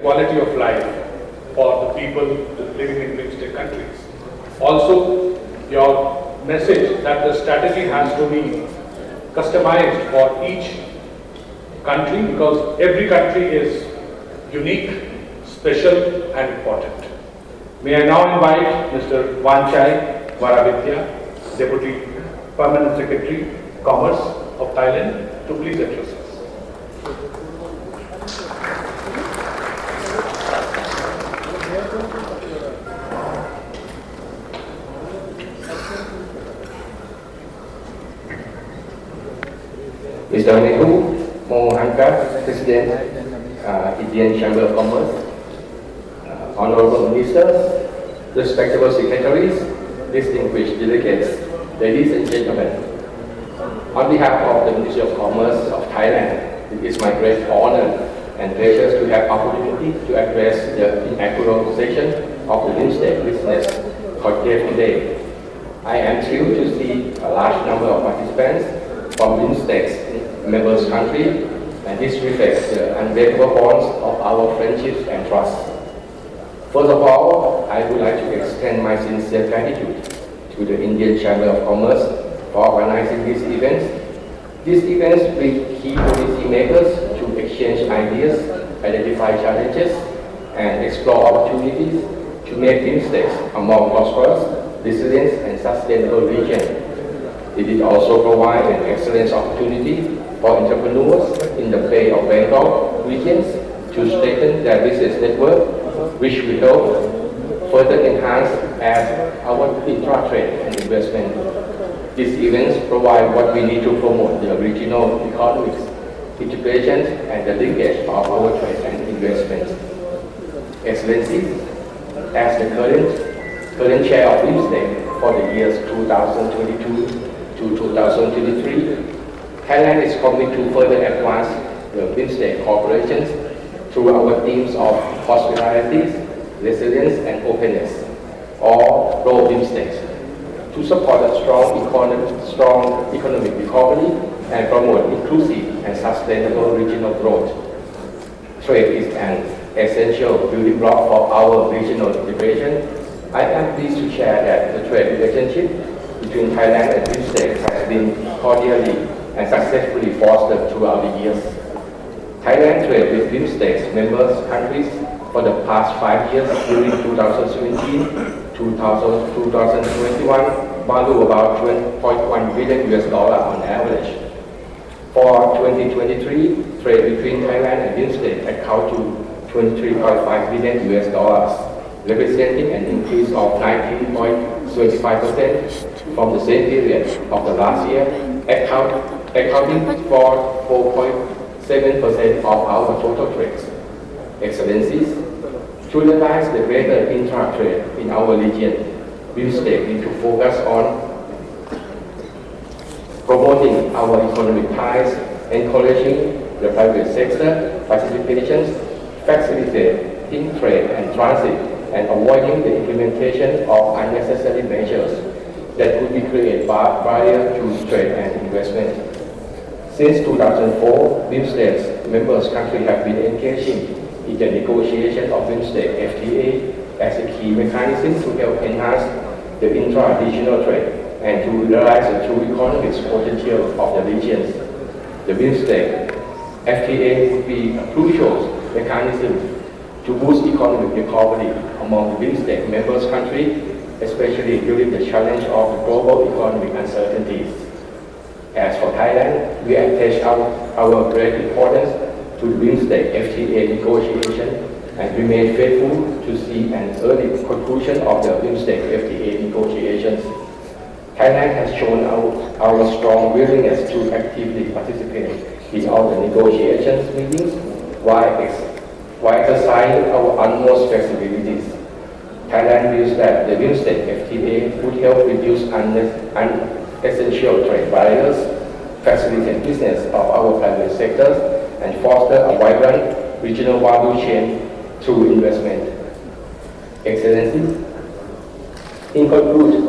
quality of life for the people living in Bimstec countries. Also, your message that the strategy has to be customized for each country because every country is unique, special and important. May I now invite Mr. Wanchai Varabitya, Deputy Permanent Secretary, Commerce of Thailand, to please address us. Mr. Nehru Mohanka, President, Indian Chamber of Commerce, Honorable Ministers, respectable signatories, distinguished delegates, ladies and gentlemen. On behalf of the Ministry of Commerce of Thailand, it is my great honor and pleasure to have opportunity to address the inaugural session of the Bimstec Business Conclave today. I am thrilled to see a large number of participants from Bimstec's members country, and this reflects the unbreakable bonds of our friendships and trust. First of all, I would like to extend my sincere gratitude to the Indian Chamber of Commerce for organizing these events. These events bring key policy makers to exchange ideas, identify challenges, and explore opportunities to make Bimstec a more prosperous, resilient, and sustainable region. It will also provide an excellent opportunity for entrepreneurs in the Bay of Bengal regions to strengthen their business network, which will help further enhance our intra-trade and investment. These events provide what we need to promote the regional economics, integration, and the linkage of our trade and investment. Excellencies, as the current chair of Bimstec for the years 2022 to 2023, Thailand is committed to further advance the Bimstec cooperations through our themes of hospitality, resilience, and openness, or pro-Bimstec, to support a strong economic recovery and promote inclusive and sustainable regional growth. Trade is an essential building block for our regional integration. I am pleased to share that the trade relationship between Thailand and Bimstec has been cordially and successfully fostered throughout the years. Thailand trade with Bimstec members countries for the past 5 years during 2017 to 2021 value about $20.1 billion on average. For 2023, trade between Thailand and Bimstec account to $23.5 billion, representing an increase of 19.25% from the same period of the last year, accounting for 4.7% of our total trades. Excellencies, to realize the greater intra-trade in our region, Bimstec need to focus on promoting our economic ties, encouraging the private sector participation, facilitating trade and transit, and avoiding the implementation of unnecessary measures that could be created barrier to trade and investment. Since 2004, Bimstec's members countries have been engaging in the negotiation of Bimstec FTA as a key mechanism to help enhance the intra-regional trade and to realize the true economic potential of the regions. The Bimstec FTA would be a crucial mechanism to boost economic recovery among the Bimstec members countries, especially during the challenge of the global economic uncertainties. As for Thailand, we attach our great importance to the Bimstec FTA negotiation and remain faithful to see an early conclusion of the Bimstec FTA negotiations. Thailand has shown our strong willingness to actively participate in all the negotiations meetings while exercising our utmost flexibilities. Thailand believes that the Bimstec FTA would help reduce unessential trade barriers, facilitate business of our private sectors, and foster a vibrant regional value chain through investment. Excellencies, in conclusion,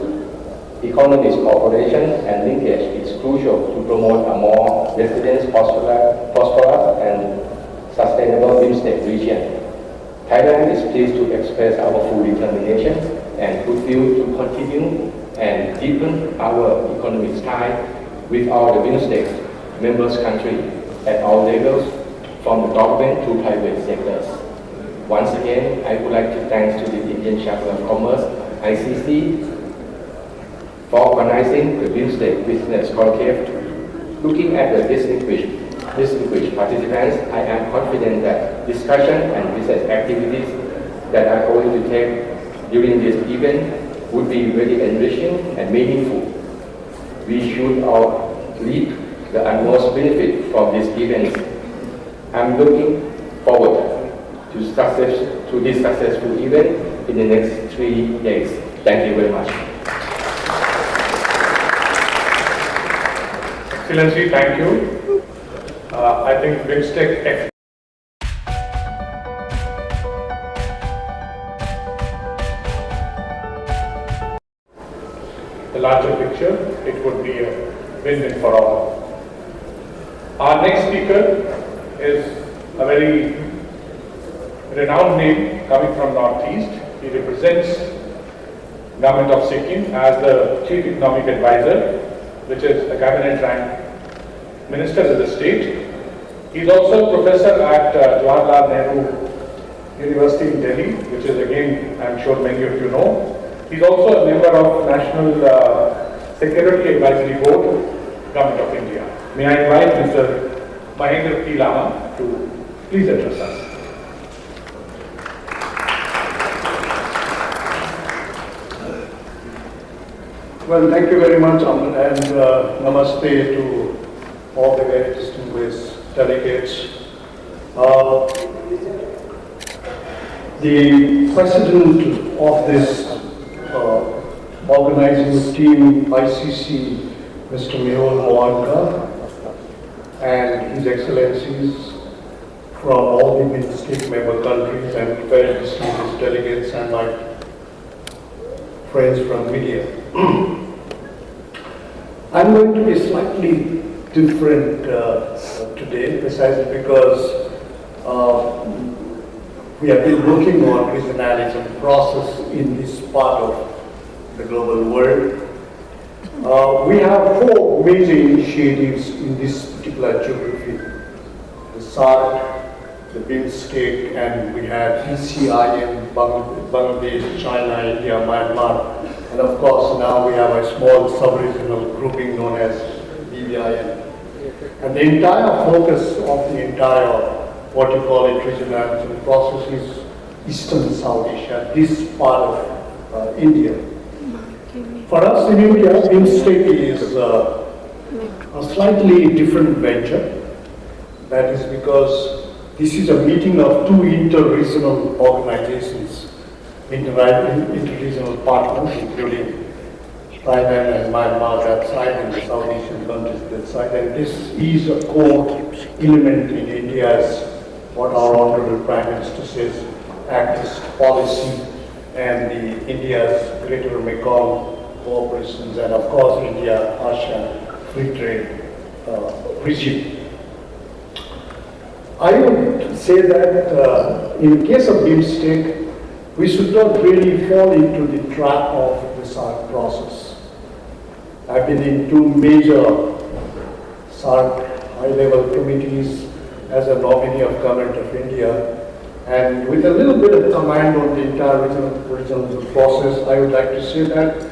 economic cooperation and linkage is crucial to promote a more resilient, prosperous, and sustainable Bimstec region. Thailand is pleased to express our full determination and goodwill to continue and deepen our economic tie with all the Bimstec members countries at all levels, from the government to private sectors. Once again, I would like to thank to the Indian Chamber of Commerce, ICC, for organizing the Bimstec Business Conclave. Looking at the distinguished participants, I am confident that discussion and business activities that are going to take during this event would be very enriching and meaningful. We should all reap the utmost benefit from this event. I'm looking forward to this successful event in the next 3 days. Thank you very much. Excellency, thank you. I think Bimstec the larger picture, it would be a win-win for all. Our next speaker is a very renowned name coming from Northeast. He represents Government of Sikkim as the Chief Economic Advisor, which is a cabinet rank minister of the state. He is also a professor at Jawaharlal Nehru University in Delhi, which is again, I am sure many of you know. He is also a member of National Security Advisory Board, Government of India. May I invite Mr. Mahendra P. Lama to please address us. Well, thank you very much, Aman, and namaste to all the very distinguished delegates. The president of this organizing team, ICC, Mr. Mehul Mohanka, and His Excellencies from all the Bimstec member countries and very distinguished delegates and my friends from media. I'm going to be slightly different today, precisely because we have been working on regionalism process in this part of the global world. We have 4 major initiatives in this particular geography: the SARC, the Bimstec, and we had ECIM, Bangladesh, China, India, Myanmar. And of course, now we have a small sub-regional grouping known as BBIM. And the entire focus of the entire, what you call it, regionalism process is Eastern South Asia, this part of India. For us in India, Bimstec is a slightly different venture. That is because this is a meeting of 2 inter-regional organizations, inter-regional partners, including Thailand and Myanmar that side and the South Asian countries that side. And this is a core element in India's, what our Honorable Prime Minister says, Act-East policy and the India's Greater Mekong cooperations and of course India-ASEAN free trade regime. I would say that in case of Bimstec, we should not really fall into the trap of the SARC process. I've been in 2 major SARC high-level committees as a nominee of Government of India, and with a little bit of command on the entire regional process, I would like to say that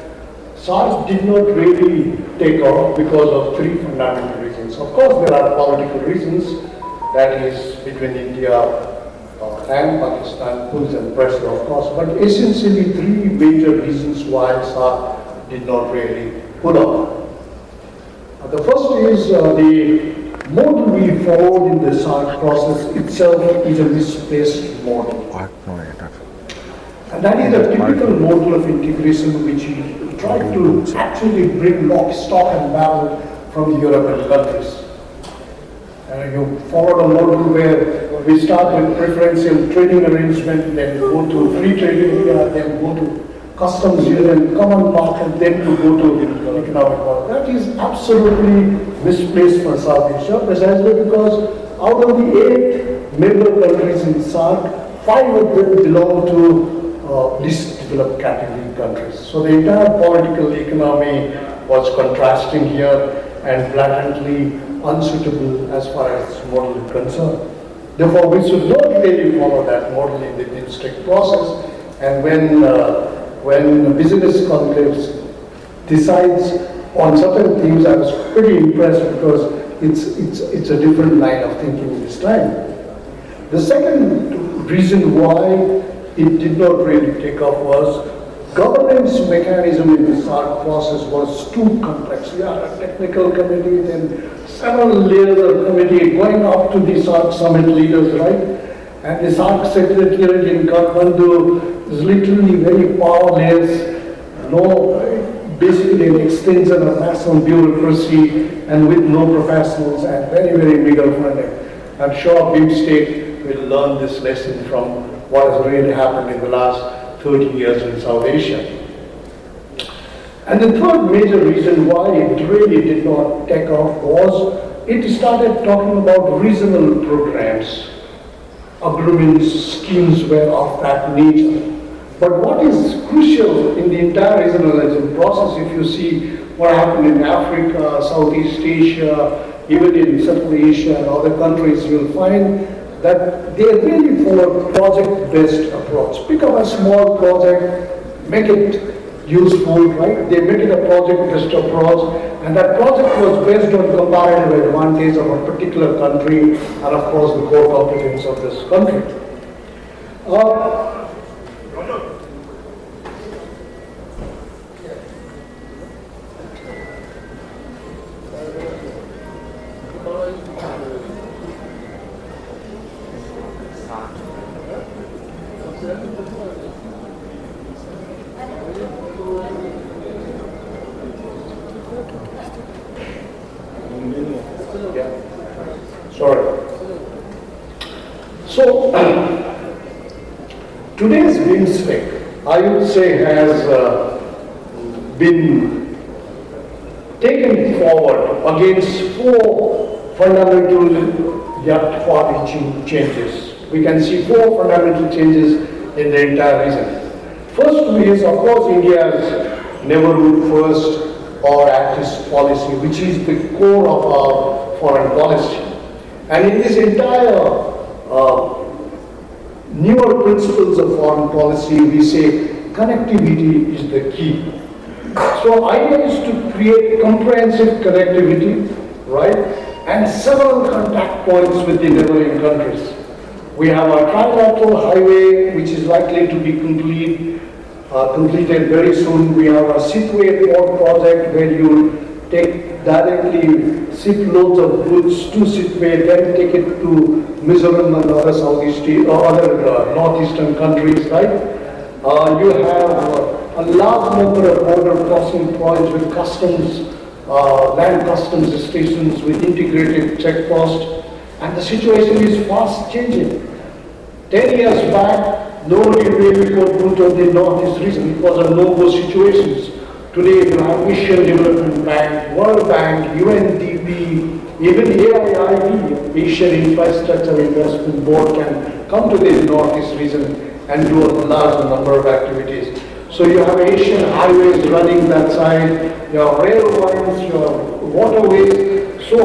SARC did not really take off because of 3 fundamental reasons. Of course, there are political reasons, that is between India and Pakistan, pulls and pressure, of course, but essentially 3 major reasons why SARC did not really pull up. The first is the model we followed in the SARC process itself is a misplaced model. And that is a typical model of integration which we try to actually bring lock, stock and barrel from the European countries. You followed a model where we start with preferential trading arrangement, then go to free trade area, then go to customs union, common market, then to go to economic model. That is absolutely misplaced for South Asia, precisely because out of the 8 member countries in SARC, 5 of them belong to least developed category countries. So the entire political economy was contrasting here and blatantly unsuitable as far as model is concerned. Therefore, we should not really follow that model in the Bimstec process. And when business conclaves decides on certain themes, I was pretty impressed because it's a different line of thinking this time. The second reason why it did not really take off was governance mechanism in the SARC process was too complex. We had a technical committee, then several layers of committee going up to the SARC summit leaders, right? And the SARC secretariat in Kathmandu is literally very powerless, basically an extension of national bureaucracy and with no professionals and very, very meager funding. I'm sure Bimstec will learn this lesson from what has really happened in the last 30 years in South Asia. And the third major reason why it really did not take off was it started talking about regional programs. Agreements, schemes were of that nature. But what is crucial in the entire regionalism process, if you see what happened in Africa, Southeast Asia, even in Central Asia and other countries, you'll find that they really follow project-based approach. Pick up a small project, make it useful, right? They make it a project-based approach, and that project was based on comparative advantage of a particular country and of course the core competence of this country. Sorry. So, today's Bimstec, I would say, has been taken forward against 4 fundamental yet far-reaching changes. We can see 4 fundamental changes in the entire region. First is, of course, India's neighborhood first or Act-East policy, which is the core of our foreign policy. And in this entire newer principles of foreign policy, we say connectivity is the key. So idea is to create comprehensive connectivity, right? And several contact points with the neighboring countries. We have a trilateral highway which is likely to be completed very soon. We have a shipway port project where you take directly ship loads of goods to shipway, then take it to Mizoram and other other northeastern countries, right? You have a large number of border crossing points with customs, land customs stations with integrated checkposts, and the situation is fast changing. 10 years back, nobody really got root of the northeast region. It was a no-go situation. Today you have Asian Development Bank, World Bank, UNDP, even AIIB, Asian Infrastructure Investment Board, can come to the northeast region and do a large number of activities. So you have Asian highways running that side, you have rail lines, you have waterways. So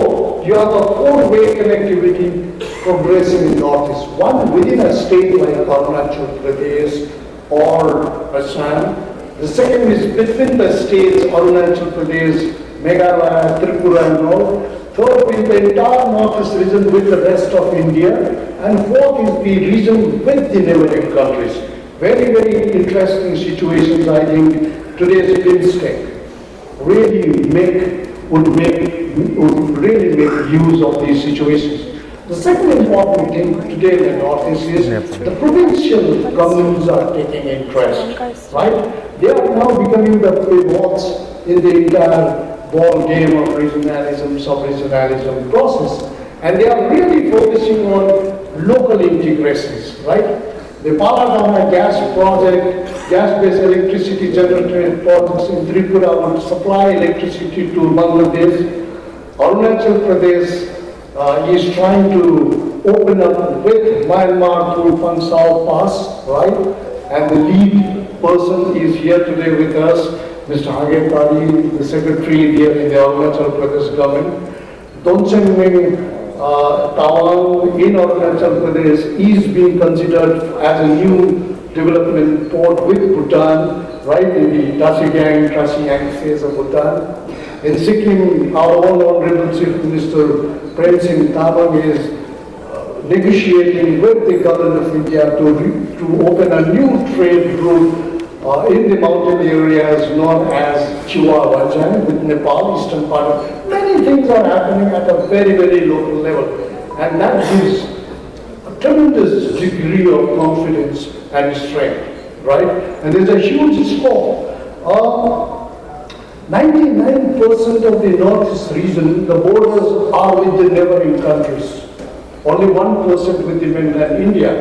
you have a 4-way connectivity progressing in northeast. One within a state like Arunachal Pradesh or Assam. The second is between the states, Arunachal Pradesh, Meghalaya, Tripura and all. Third is the entire northeast region with the rest of India. And fourth is the region with the neighboring countries. Very, very interesting situations. I think today's Bimstec would really make use of these situations. The second important thing today in the Northeast is the provincial governments are taking interest, right? They are now becoming the pivots in the entire ball game of regionalism, sub-regionalism process, and they are really focusing on local integrations, right? The Paladama gas project, gas-based electricity generated projects in Tripura would supply electricity to Bangladesh. Arunachal Pradesh is trying to open up with Myanmar through Conclave Pass, right? And the lead person is here today with us, Mr. Hage Tari, the secretary here in the Arunachal Pradesh government. Doncheng Tawang in Arunachal Pradesh is being considered as a new development port with Bhutan, right in the Trasiang phase of Bhutan. In Sikkim, our own Honorable Chief Minister Prem Singh Tabang is negotiating with the government of India to open a new trade route in the mountain areas known as Chihuahua with Nepal, eastern part. Many things are happening at a very, very local level, and that gives a tremendous degree of confidence and strength, right? And there's a huge scope. 99% of the northeast region, the borders are with the neighboring countries. Only 1% with the mainland India.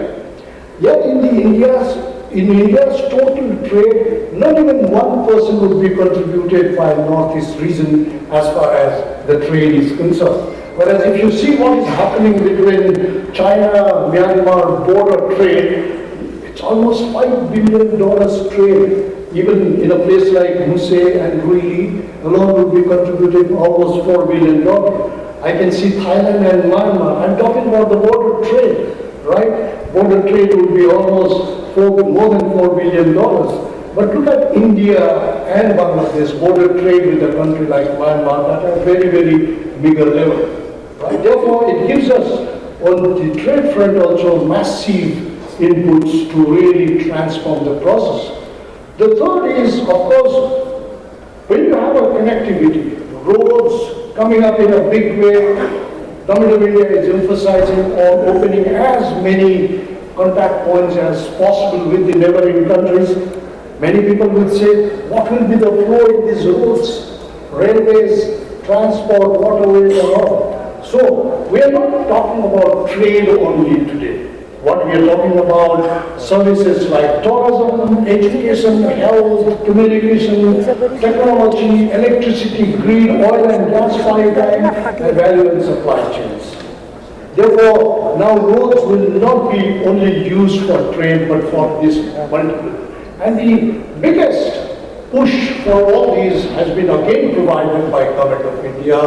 Yet in India's total trade, not even 1% would be contributed by northeast region as far as the trade is concerned. Whereas if you see what is happening between China-Myanmar border trade, it's almost $5 billion trade. Even in a place like Muse and Ruili alone would be contributing almost $4 billion. I can see Thailand and Myanmar. I'm talking about the border trade, right? Border trade would be almost more than $4 billion. But look at India and Bangladesh, border trade with a country like Myanmar at a very, very bigger level. Right? Therefore, it gives us on the trade front also massive inputs to really transform the process. The third is, of course, when you have a connectivity, roads coming up in a big way, Government of India is emphasizing on opening as many contact points as possible with the neighboring countries. Many people will say, what will be the flow in these roads, railways, transport, waterways and all. So, we are not talking about trade only today. What we are talking about, services like tourism, education, health, communication, technology, electricity, grid, oil and gas pipeline, and value and supply chains. Therefore, now roads will not be only used for trade, but for this multiple. And the biggest push for all these has been again provided by Government of India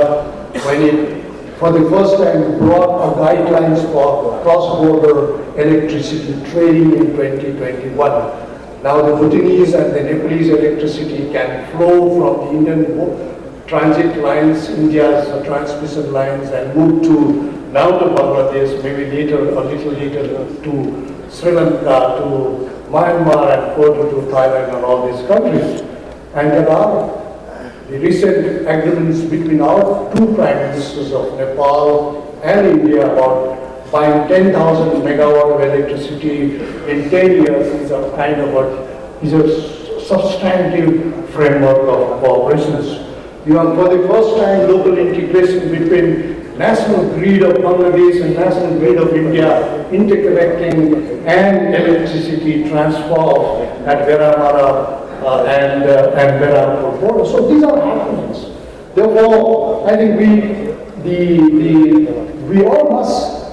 when it for the first time brought guidelines for cross-border electricity trading in 2021. Now the Bhutanese and the Nepalese electricity can flow from the Indian transit lines, India's transmission lines, and move now to Bangladesh, maybe later, a little later to Sri Lanka, to Myanmar, and further to Thailand and all these countries. And there are the recent agreements between our two prime ministers of Nepal and India about buying 10,000 megawatt of electricity in 10 years is a kind of a substantive framework of cooperations. You have for the first time local integration between national grid of Bangladesh and national grid of India interconnecting and electricity transfer at Veramara and Berhampur border. So these are happenings. Therefore, I think we all must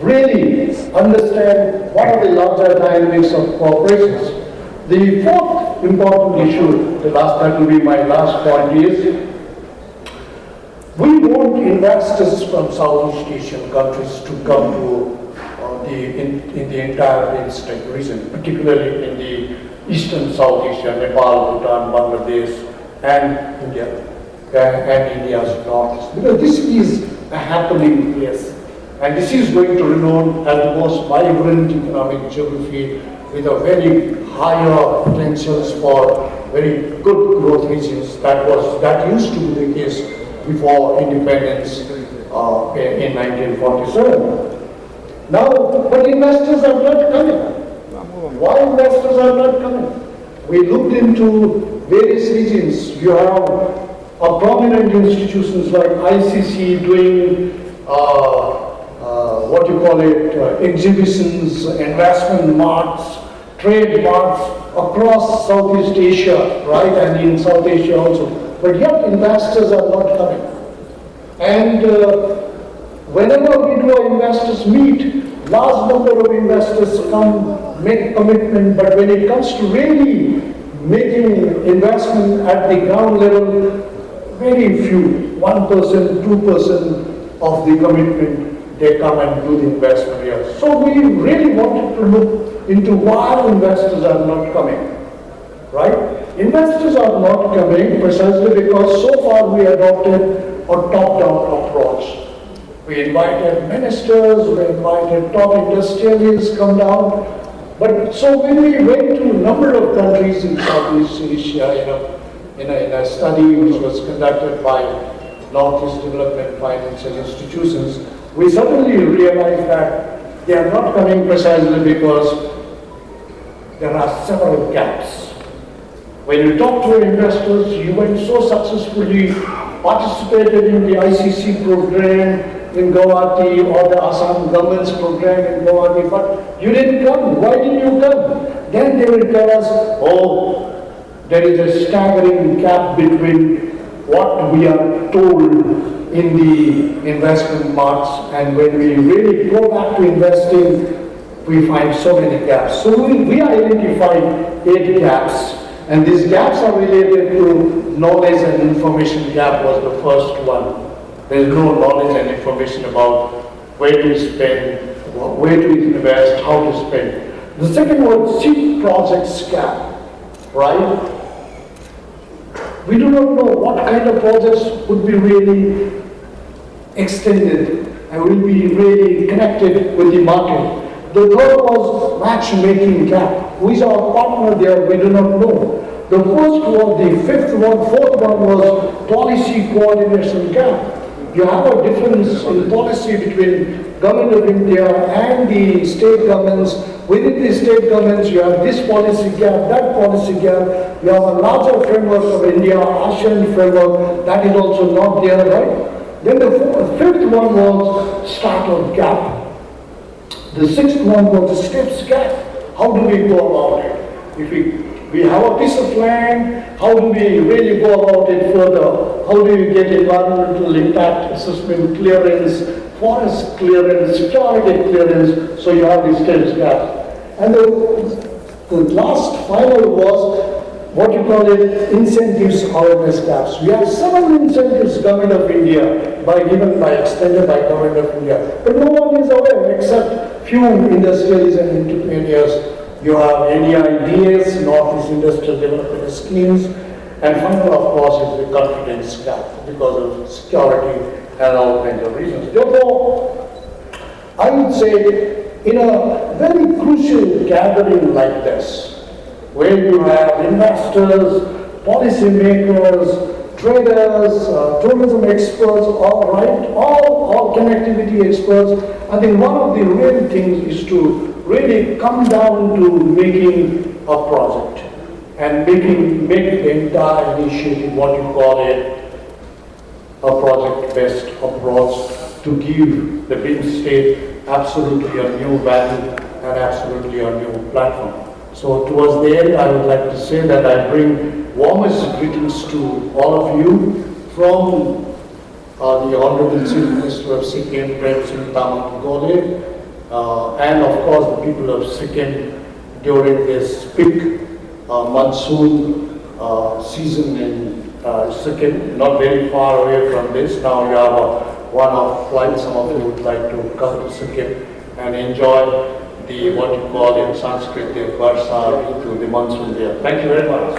really understand what are the larger dynamics of cooperations. The fourth important issue, that will be my last point, is we want investors from Southeast Asian countries to come to in the entire Bimstec region, particularly in the Eastern South Asia, Nepal, Bhutan, Bangladesh, and India, and India's north. Because this is a happening place, and this is going to remain as the most vibrant economic geography with a very higher potentials for very good growth regions. That used to be the case before independence in 1947. Now, but investors are not coming. Why investors are not coming? We looked into various regions. You have prominent institutions like ICC doing exhibitions, investment marts, trade marts across Southeast Asia, right, and in South Asia also. But yet investors are not coming. And Whenever we do our investors meet, large number of investors come, make commitment, but when it comes to really making investment at the ground level, very few, 1%, 2% of the commitment, they come and do the investment here. So we really wanted to look into why investors are not coming, right? Investors are not coming precisely because so far we adopted a top-down approach. We invited ministers, we invited top industrialists come down. But so when we went to a number of countries in Southeast Asia, in a study which was conducted by Northeast Development Financial Institutions, we suddenly realized that they are not coming precisely because there are several gaps. When you talk to investors, you went so successfully, participated in the ICC program in Guwahati or the Assam government's program in Guwahati, but you didn't come. Why didn't you come? Then they will tell us, oh, there is a staggering gap between what we are told in the investment marks and when we really go back to investing, we find so many gaps. So we identified 8 gaps, and these gaps are related to knowledge and information gap was the first one. There is no knowledge and information about where to spend, where to invest, how to spend. The second was seed projects gap, right? We do not know what kind of projects would be really extended and will be really connected with the market. The third was matchmaking gap. Who is our partner there? We do not know. The first one, the fourth one was policy coordination gap. You have a difference in policy between Government of India and the state governments. Within the state governments, you have this policy gap, that policy gap. You have a larger framework of India, ASEAN framework, that is also not there, right? Then the fifth one was startup gap. The sixth one was the steps gap. How do we go about it? If we have a piece of land, how do we really go about it further? How do you get environmental impact assessment clearance, forest clearance, security clearance, so you have these steps gap. And the last final was what you call it, incentives awareness gaps. We have several incentives Government of India extended by Government of India, but no one is aware except few industrialists and entrepreneurs. You have NEIDS, Northeast Industrial Development Schemes, and final, of course, is the confidence gap because of security and all kinds of reasons. Therefore, I would say in a very crucial gathering like this, where you have investors, policymakers, traders, tourism experts, all connectivity experts, I think one of the real things is to really come down to making a project and make the entire initiative, what you call it, a project-based approach to give the Bimstec absolutely a new value and absolutely a new platform. So towards the end, I would like to say that I bring warmest greetings to all of you from the Honorable Chief Minister of Sikkim, and of course the people of Sikkim during this peak monsoon season in Sikkim, not very far away from this. Now you have a one-off flight. Some of you would like to come to Sikkim and enjoy the what you call in Sanskrit the Varsa, to the monsoon there. Thank you very much.